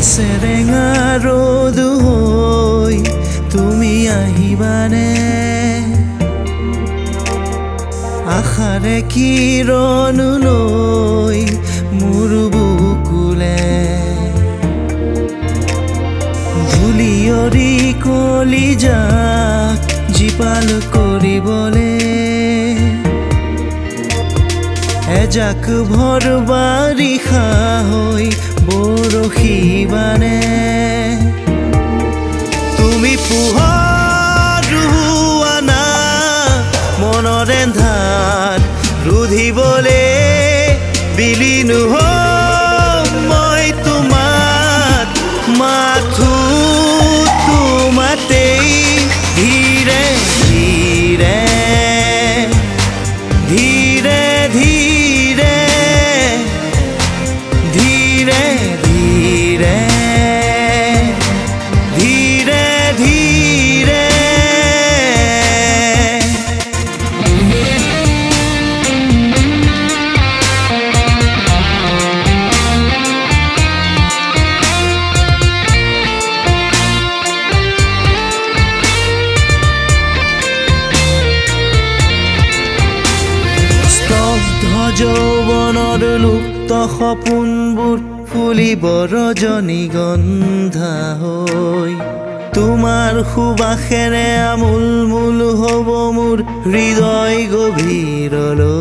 সেৰেঙা ৰ'দ হৈ তুমি আহিবানে আশাৰে কিৰণ লৈ মোৰ বুকুলে ধূলিয়ৰি কলিজাক জীপাল কৰিবলে এজাক ভৰ বাৰিষা হৈ বৰষিবানে তুমি পোহৰ ৰুৱানা মনৰ এন্ধাৰ ৰুধিবলে বিলীন হম মই তোমাত মাথো তোমাতেই ধীৰে ধীৰে ধীৰে ধীৰে ধীৰে ধীৰে ধীৰে ধীৰে যৌৱনৰ লুপ্ত সপোনবোৰ ফুলিব ৰজনীগন্ধা হৈ তোমাৰ সুবাসেৰে আমোল মোল হ'ব মোৰ হৃদয় গভীৰলৈ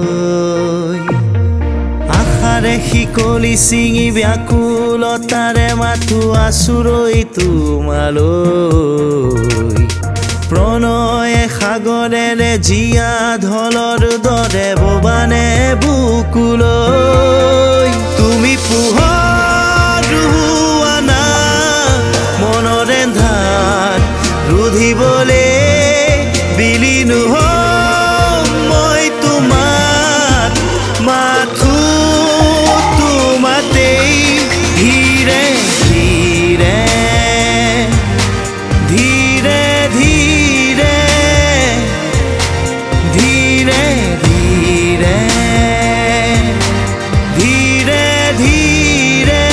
আশাৰে শিকলি ছিঙি ব্যাকুলতাৰে মাথো আছুৰৈ তোমালৈ প্ৰণয়ে সাগৰেৰে জীয়া ঢলৰ দৰে ববানে বুকুলৈ তুমি পোহৰ ৰুৱানা মনৰ এন্ধাৰ ৰুধিবলে বিলীন হম মই তোমাত মাথো তোমাতেই ধীৰে ধীৰে ধীৰে ধীৰে ধীৰে ধীৰে ধীৰে ধীৰে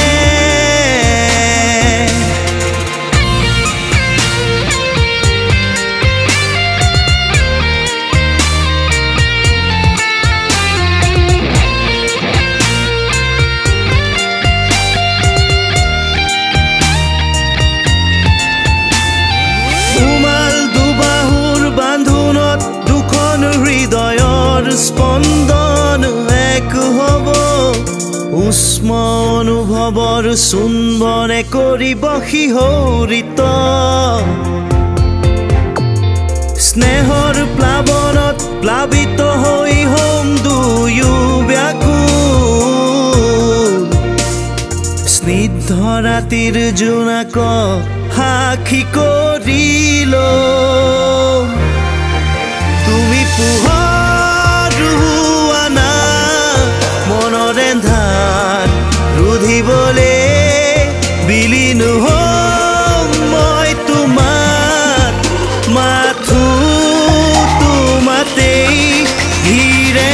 স্পন্দন এক হব উষ্ম অনুভৱৰ চুম্বনে কৰিব শিহৰিত স্নেহৰ প্লাৱনত প্লাবিত হৈ হম দুয়ো ব্যাকুল স্নিগ্ধ ৰাতিৰ জোনাক সাক্ষী কৰিল তুমি পোহৰ ৰুৱানা মনৰ এন্ধাৰ ৰুধিবলে বিলীন হম মই তোমাত মাথো তোমাতেই ধীৰে